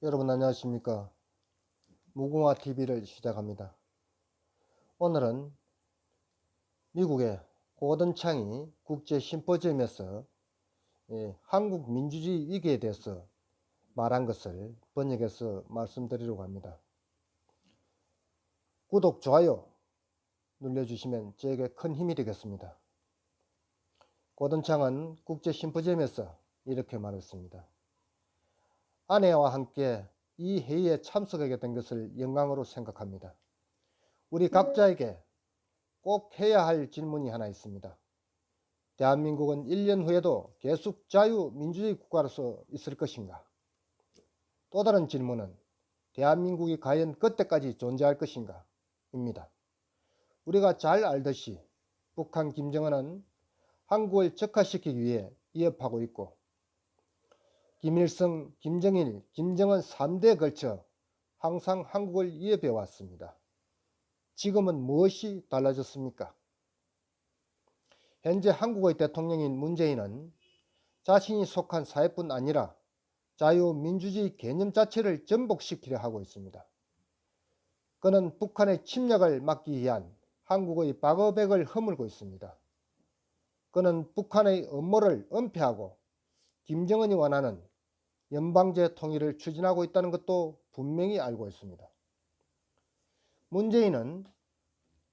여러분 안녕하십니까. 무궁화TV를 시작합니다. 오늘은 미국의 고든 창이 국제 심포지엄에서 한국 민주주의 위기에 대해서 말한 것을 번역해서 말씀드리려고 합니다. 구독, 좋아요 눌러주시면 저에게 큰 힘이 되겠습니다. 고든 창은 국제 심포지엄에서 이렇게 말했습니다. 아내와 함께 이 회의에 참석하게 된 것을 영광으로 생각합니다. 우리 각자에게 꼭 해야 할 질문이 하나 있습니다. 대한민국은 1년 후에도 계속 자유민주주의 국가로서 있을 것인가? 또 다른 질문은 대한민국이 과연 그때까지 존재할 것인가? 입니다. 우리가 잘 알듯이 북한 김정은은 한국을 적화시키기 위해 위협하고 있고 김일성, 김정일, 김정은 3대에 걸쳐 항상 한국을 위협해 왔습니다. 지금은 무엇이 달라졌습니까? 현재 한국의 대통령인 문재인은 자신이 속한 사회뿐 아니라 자유민주주의 개념 자체를 전복시키려 하고 있습니다. 그는 북한의 침략을 막기 위한 한국의 방어벽을 허물고 있습니다. 그는 북한의 음모를 은폐하고 김정은이 원하는 연방제 통일을 추진하고 있다는 것도 분명히 알고 있습니다. 문재인은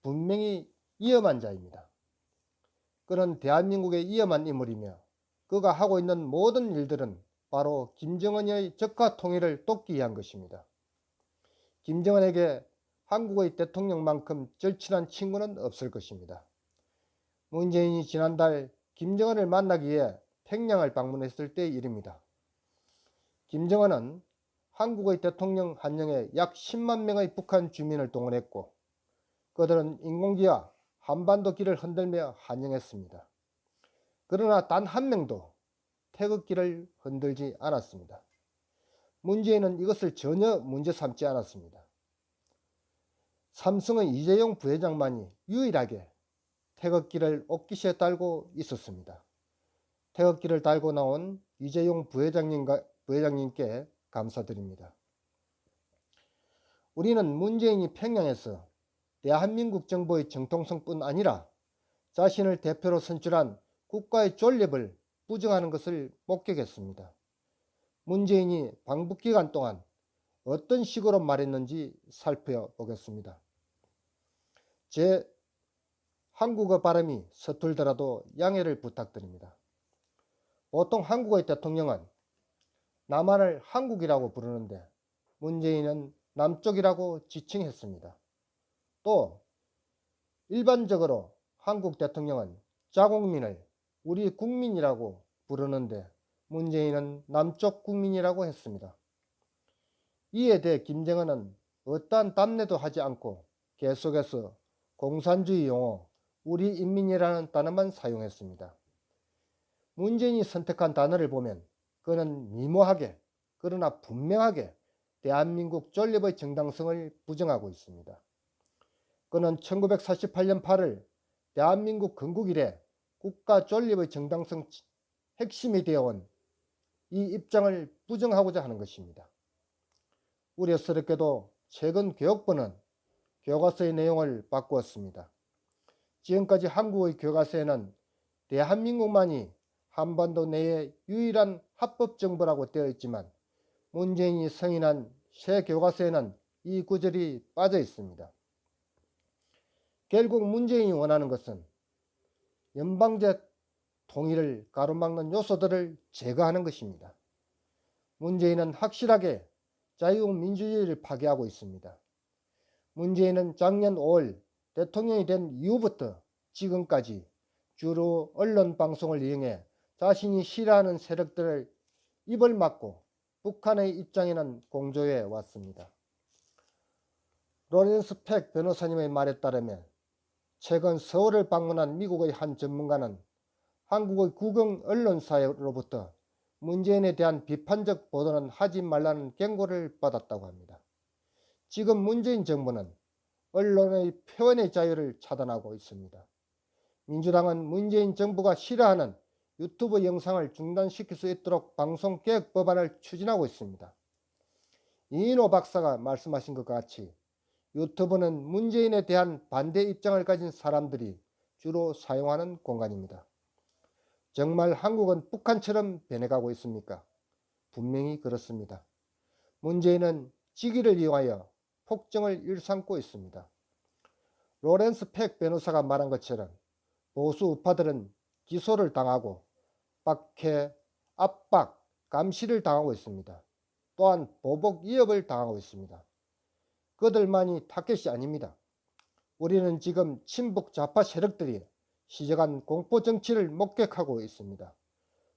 분명히 위험한 자입니다. 그는 대한민국의 위험한 인물이며 그가 하고 있는 모든 일들은 바로 김정은의 적화 통일을 돕기 위한 것입니다. 김정은에게 한국의 대통령만큼 절친한 친구는 없을 것입니다. 문재인이 지난달 김정은을 만나기 위해 평양을 방문했을 때의 일입니다. 김정은은 한국의 대통령 한영에 약 10만 명의 북한 주민을 동원했고 그들은 인공기와 한반도 길을 흔들며 환영했습니다. 그러나 단 한 명도 태극기를 흔들지 않았습니다. 문재인은 이것을 전혀 문제 삼지 않았습니다. 삼성의 이재용 부회장만이 유일하게 태극기를 옷깃에 달고 있었습니다. 태극기를 달고 나온 이재용 부회장님께 감사드립니다. 우리는 문재인이 평양에서 대한민국 정부의 정통성뿐 아니라 자신을 대표로 선출한 국가의 존립을 부정하는 것을 목격했습니다. 문재인이 방북 기간 동안 어떤 식으로 말했는지 살펴보겠습니다. 제 한국어 발음이 서툴더라도 양해를 부탁드립니다. 보통 한국의 대통령은 남한을 한국이라고 부르는데 문재인은 남쪽이라고 지칭했습니다. 또 일반적으로 한국 대통령은 자국민을 우리 국민이라고 부르는데 문재인은 남쪽 국민이라고 했습니다. 이에 대해 김정은은 어떠한 답례도 하지 않고 계속해서 공산주의 용어 우리 인민이라는 단어만 사용했습니다. 문재인이 선택한 단어를 보면 그는 미모하게 그러나 분명하게 대한민국 존립의 정당성을 부정하고 있습니다. 그는 1948년 8월 대한민국 건국 이래 국가 존립의 정당성 핵심이 되어온 이 입장을 부정하고자 하는 것입니다. 우려스럽게도 최근 교육부는 교과서의 내용을 바꾸었습니다. 지금까지 한국의 교과서에는 대한민국만이 한반도 내의 유일한 합법정부라고 되어 있지만 문재인이 승인한 새 교과서에는 이 구절이 빠져 있습니다. 결국 문재인이 원하는 것은 연방제 통일을 가로막는 요소들을 제거하는 것입니다. 문재인은 확실하게 자유민주주의를 파괴하고 있습니다. 문재인은 작년 5월 대통령이 된 이후부터 지금까지 주로 언론 방송을 이용해 자신이 싫어하는 세력들을 입을 막고 북한의 입장에는 공조해 왔습니다. 로렌스 팩 변호사님의 말에 따르면 최근 서울을 방문한 미국의 한 전문가는 한국의 국영 언론사로부터 문재인에 대한 비판적 보도는 하지 말라는 경고를 받았다고 합니다. 지금 문재인 정부는 언론의 표현의 자유를 차단하고 있습니다. 민주당은 문재인 정부가 싫어하는 유튜브 영상을 중단시킬 수 있도록 방송개혁 법안을 추진하고 있습니다. 이인호 박사가 말씀하신 것 같이 유튜브는 문재인에 대한 반대 입장을 가진 사람들이 주로 사용하는 공간입니다. 정말 한국은 북한처럼 변해가고 있습니까? 분명히 그렇습니다. 문재인은 직위를 이용하여 폭정을 일삼고 있습니다. 로렌스 팩 변호사가 말한 것처럼 보수 우파들은 기소를 당하고 박해, 압박, 감시를 당하고 있습니다. 또한 보복 위협을 당하고 있습니다. 그들만이 타겟이 아닙니다. 우리는 지금 친북 좌파 세력들이 시작한 공포 정치를 목격하고 있습니다.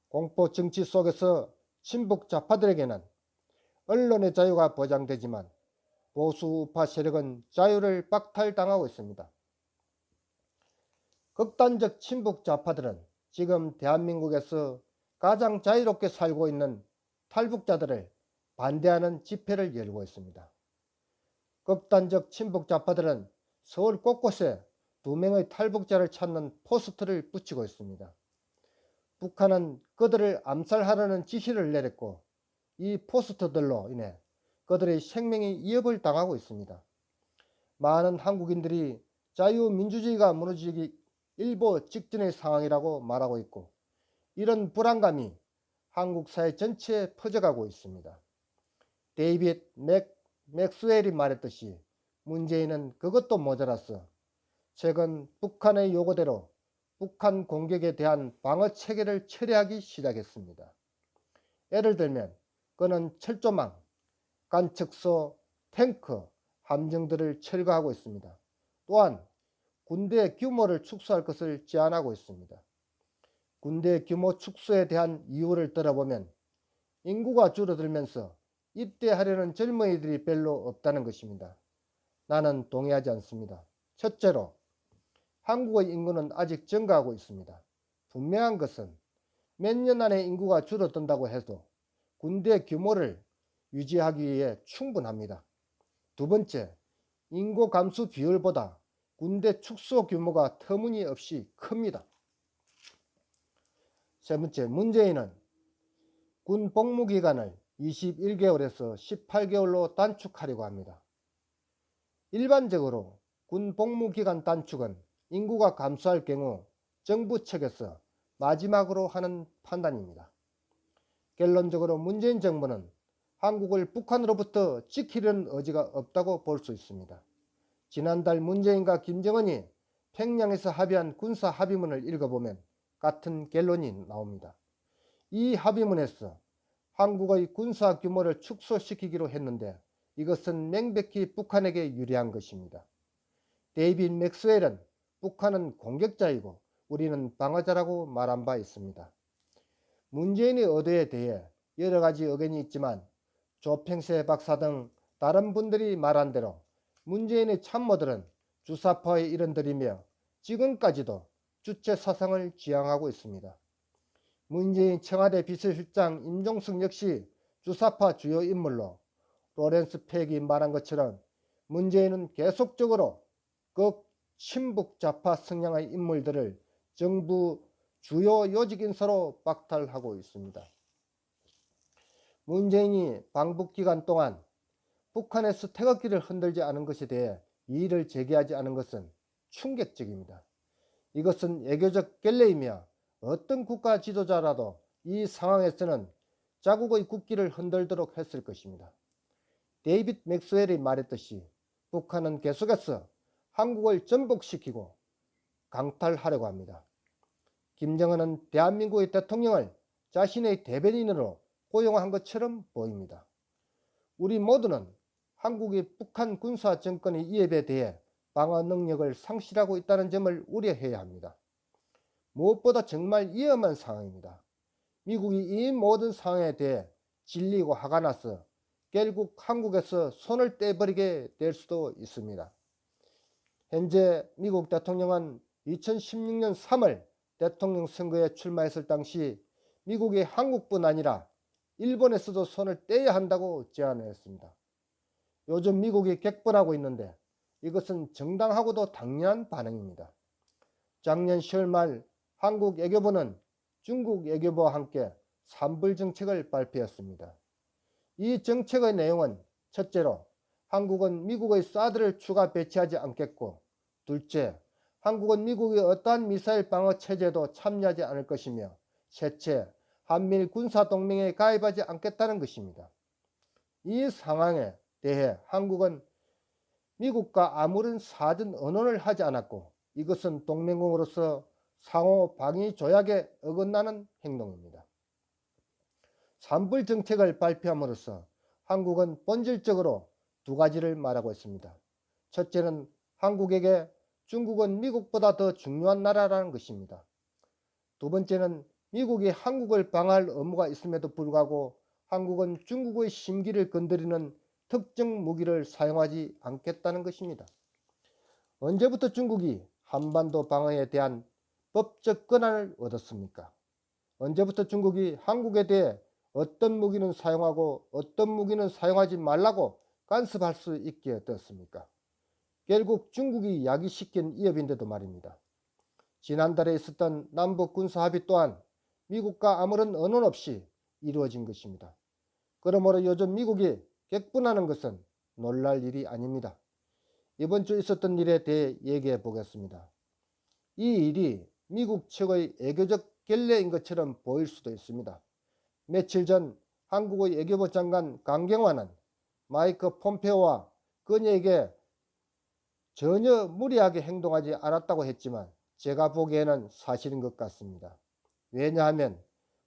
공포 정치 속에서 친북 좌파들에게는 언론의 자유가 보장되지만 보수 우파 세력은 자유를 박탈당하고 있습니다. 극단적 친북 좌파들은 지금 대한민국에서 가장 자유롭게 살고 있는 탈북자들을 반대하는 집회를 열고 있습니다. 극단적 친북 좌파들은 서울 곳곳에 2명의 탈북자를 찾는 포스터를 붙이고 있습니다. 북한은 그들을 암살하라는 지시를 내렸고 이 포스터들로 인해 그들의 생명이 위협을 당하고 있습니다. 많은 한국인들이 자유민주주의가 무너지기 일보 직전의 상황이라고 말하고 있고 이런 불안감이 한국 사회 전체에 퍼져가고 있습니다. 데이빗 맥스웰이 말했듯이 문재인은 그것도 모자라서 최근 북한의 요구대로 북한 공격에 대한 방어 체계를 철회하기 시작했습니다. 예를 들면 그는 철조망, 관측소, 탱크, 함정들을 철거하고 있습니다. 또한 군대 규모를 축소할 것을 제안하고 있습니다. 군대 규모 축소에 대한 이유를 들어보면 인구가 줄어들면서 입대하려는 젊은이들이 별로 없다는 것입니다. 나는 동의하지 않습니다. 첫째로 한국의 인구는 아직 증가하고 있습니다. 분명한 것은 몇 년 안에 인구가 줄어든다고 해도 군대 규모를 유지하기 위해 충분합니다. 두 번째, 인구 감소 비율보다 군대 축소 규모가 터무니없이 큽니다. 세 번째, 문재인은 군 복무 기간을 21개월에서 18개월로 단축하려고 합니다. 일반적으로 군 복무 기간 단축은 인구가 감소할 경우 정부 측에서 마지막으로 하는 판단입니다. 결론적으로 문재인 정부는 한국을 북한으로부터 지키려는 의지가 없다고 볼 수 있습니다. 지난달 문재인과 김정은이 평양에서 합의한 군사 합의문을 읽어보면 같은 결론이 나옵니다. 이 합의문에서 한국의 군사 규모를 축소시키기로 했는데 이것은 명백히 북한에게 유리한 것입니다. 데이빗 맥스웰은 북한은 공격자이고 우리는 방어자라고 말한 바 있습니다. 문재인의 의도에 대해 여러 가지 의견이 있지만 조평세 박사 등 다른 분들이 말한 대로 문재인의 참모들은 주사파의 일원들이며 지금까지도 주체 사상을 지향하고 있습니다. 문재인 청와대 비서실장 임종석 역시 주사파 주요 인물로 로렌스 팩이 말한 것처럼 문재인은 계속적으로 극친북 좌파 성향의 인물들을 정부 주요 요직 인사로 박탈하고 있습니다. 문재인이 방북 기간 동안 북한에서 태극기를 흔들지 않은 것에 대해 이의를 제기하지 않은 것은 충격적입니다. 이것은 외교적 결례이며 어떤 국가 지도자라도 이 상황에서는 자국의 국기를 흔들도록 했을 것입니다. 데이빗 맥스웰이 말했듯이 북한은 계속해서 한국을 전복시키고 강탈하려고 합니다. 김정은은 대한민국의 대통령을 자신의 대변인으로 고용한 것처럼 보입니다. 우리 모두는 한국이 북한 군사 정권의 위협에 대해 방어 능력을 상실하고 있다는 점을 우려해야 합니다. 무엇보다 정말 위험한 상황입니다. 미국이 이 모든 상황에 대해 질리고 화가 나서 결국 한국에서 손을 떼버리게 될 수도 있습니다. 현재 미국 대통령은 2016년 3월 대통령 선거에 출마했을 당시 미국이 한국뿐 아니라 일본에서도 손을 떼야 한다고 제안했습니다. 요즘 미국이 격분하고 있는데 이것은 정당하고도 당연한 반응입니다. 작년 10월 말 한국 외교부는 중국 외교부와 함께 산불 정책을 발표했습니다. 이 정책의 내용은 첫째로, 한국은 미국의 사드를 추가 배치하지 않겠고, 둘째, 한국은 미국의 어떠한 미사일 방어 체제도 참여하지 않을 것이며, 셋째, 한미일 군사동맹에 가입하지 않겠다는 것입니다. 이 상황에 대해 한국은 미국과 아무런 사전 의논을 하지 않았고, 이것은 동맹국으로서 상호 방위 조약에 어긋나는 행동입니다. 산불 정책을 발표함으로써 한국은 본질적으로 두 가지를 말하고 있습니다. 첫째는 한국에게 중국은 미국보다 더 중요한 나라라는 것입니다. 두 번째는 미국이 한국을 방어할 의무가 있음에도 불구하고 한국은 중국의 심기를 건드리는 특정 무기를 사용하지 않겠다는 것입니다. 언제부터 중국이 한반도 방어에 대한 법적 권한을 얻었습니까? 언제부터 중국이 한국에 대해 어떤 무기는 사용하고 어떤 무기는 사용하지 말라고 간섭할 수 있게 되었습니까? 결국 중국이 야기시킨 위협인데도 말입니다. 지난달에 있었던 남북 군사합의 또한 미국과 아무런 의논 없이 이루어진 것입니다. 그러므로 요즘 미국이 격분하는 것은 놀랄 일이 아닙니다. 이번 주 있었던 일에 대해 얘기해 보겠습니다. 이 일이 미국 측의 애교적 결례인 것처럼 보일 수도 있습니다. 며칠 전 한국의 외교부 장관 강경화는 마이크 폼페오와 그녀에게 전혀 무리하게 행동하지 않았다고 했지만 제가 보기에는 사실인 것 같습니다. 왜냐하면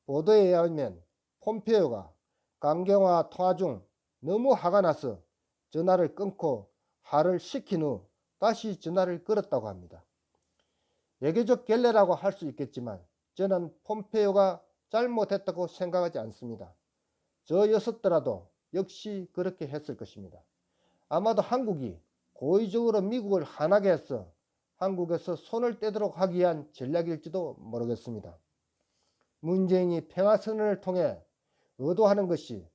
보도에 의하면 폼페오가 강경화 통화 중 너무 화가 나서 전화를 끊고 화를 식힌 후 다시 전화를 걸었다고 합니다. 외교적 결례라고 할 수 있겠지만 저는 폼페오가 잘못했다고 생각하지 않습니다. 저였었더라도 역시 그렇게 했을 것입니다. 아마도 한국이 고의적으로 미국을 화나게 해서 한국에서 손을 떼도록 하기 위한 전략일지도 모르겠습니다. 문재인이 평화선언을 통해 의도하는 것이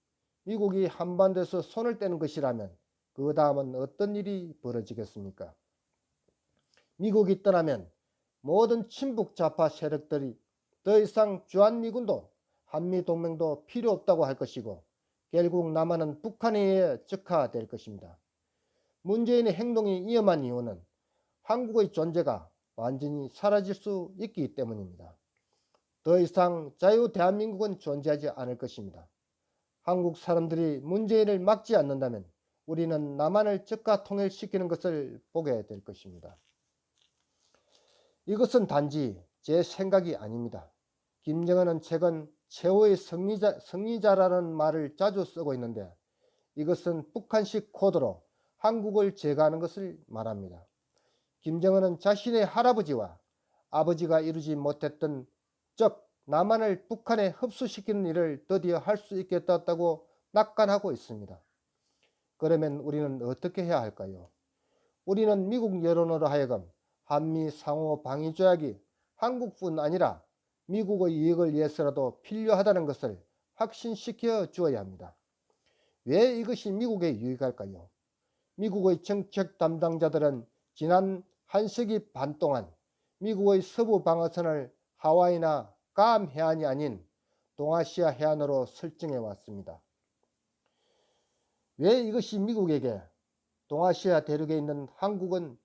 미국이 한반도에서 손을 떼는 것이라면 그 다음은 어떤 일이 벌어지겠습니까? 미국이 떠나면 모든 친북 좌파 세력들이 더 이상 주한미군도 한미동맹도 필요 없다고 할 것이고 결국 남한은 북한에 의해 적화될 것입니다. 문재인의 행동이 위험한 이유는 한국의 존재가 완전히 사라질 수 있기 때문입니다. 더 이상 자유 대한민국은 존재하지 않을 것입니다. 한국 사람들이 문재인을 막지 않는다면 우리는 남한을 적화 통일시키는 것을 보게 될 것입니다. 이것은 단지 제 생각이 아닙니다. 김정은은 최근 최후의 승리자라는 말을 자주 쓰고 있는데 이것은 북한식 코드로 한국을 제거하는 것을 말합니다. 김정은은 자신의 할아버지와 아버지가 이루지 못했던 즉 남한을 북한에 흡수시키는 일을 드디어 할 수 있게 되었다고 낙관하고 있습니다. 그러면 우리는 어떻게 해야 할까요? 우리는 미국 여론으로 하여금 한미 상호 방위 조약이 한국뿐 아니라 미국의 이익을 위해서라도 필요하다는 것을 확신시켜 주어야 합니다. 왜 이것이 미국에 유익할까요? 미국의 정책 담당자들은 지난 한 세기 반 동안 미국의 서부 방어선을 하와이나 괌 해안이 아닌 동아시아 해안으로 설정해 왔습니다. 왜 이것이 미국에게 동아시아 대륙에 있는 한국은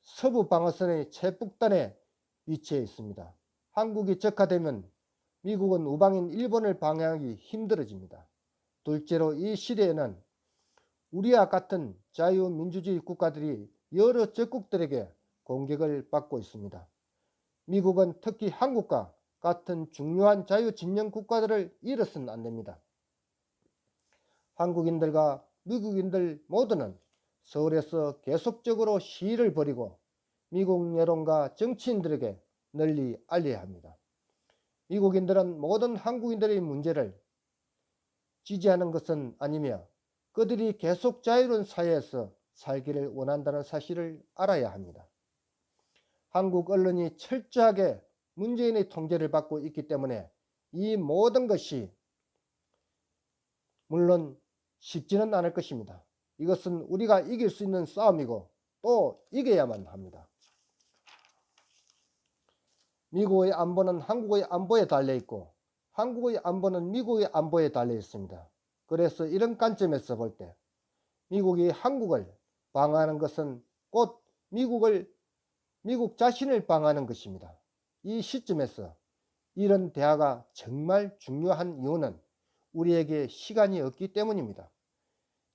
서부 방어선의 최북단에 위치해 있습니다. 한국이 적화되면 미국은 우방인 일본을 방어하기 힘들어집니다. 둘째로 이 시대에는 우리와 같은 자유민주주의 국가들이 여러 적국들에게 공격을 받고 있습니다. 미국은 특히 한국과 같은 중요한 자유진영 국가들을 잃어서는 안 됩니다. 한국인들과 미국인들 모두는 서울에서 계속적으로 시위를 벌이고 미국 여론과 정치인들에게 널리 알려야 합니다. 미국인들은 모든 한국인들의 문제를 지지하는 것은 아니며 그들이 계속 자유로운 사회에서 살기를 원한다는 사실을 알아야 합니다. 한국 언론이 철저하게 문재인의 통제를 받고 있기 때문에 이 모든 것이 물론 쉽지는 않을 것입니다. 이것은 우리가 이길 수 있는 싸움이고 또 이겨야만 합니다. 미국의 안보는 한국의 안보에 달려있고 한국의 안보는 미국의 안보에 달려 있습니다. 그래서 이런 관점에서 볼 때 미국이 한국을 방어하는 것은 곧 미국 자신을 방어하는 것입니다. 이 시점에서 이런 대화가 정말 중요한 이유는 우리에게 시간이 없기 때문입니다.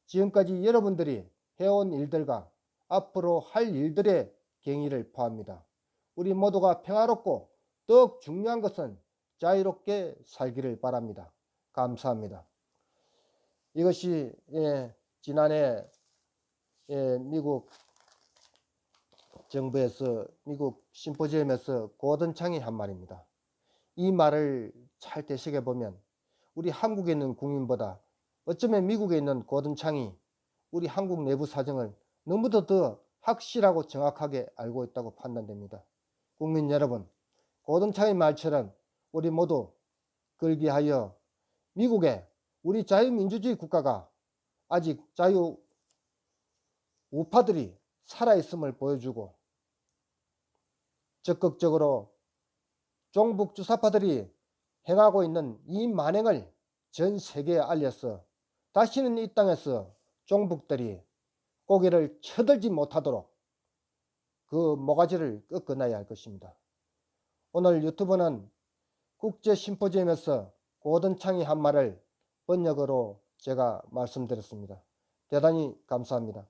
지금까지 여러분들이 해온 일들과 앞으로 할 일들의 경위를 포함합니다. 우리 모두가 평화롭고 더욱 중요한 것은 자유롭게 살기를 바랍니다. 감사합니다. 이것이 지난해 미국 정부에서 미국 심포지엄에서 고든 창이 한 말입니다. 이 말을 잘 되새겨 보면 우리 한국에 있는 국민보다 어쩌면 미국에 있는 고든 창이 우리 한국 내부 사정을 너무도 더 확실하고 정확하게 알고 있다고 판단됩니다. 국민 여러분, 고든 창의 말처럼 우리 모두 걸기하여 미국의 우리 자유민주주의 국가가 아직 자유 우파들이 살아있음을 보여주고 적극적으로 종북 주사파들이 행하고 있는 이 만행을 전 세계에 알려서 다시는 이 땅에서 종북들이 고개를 쳐들지 못하도록 그 모가지를 꺾어놔야 할 것입니다. 오늘 유튜브는 국제 심포지엄에서 고든 창이 한 말을 번역으로 제가 말씀드렸습니다. 대단히 감사합니다.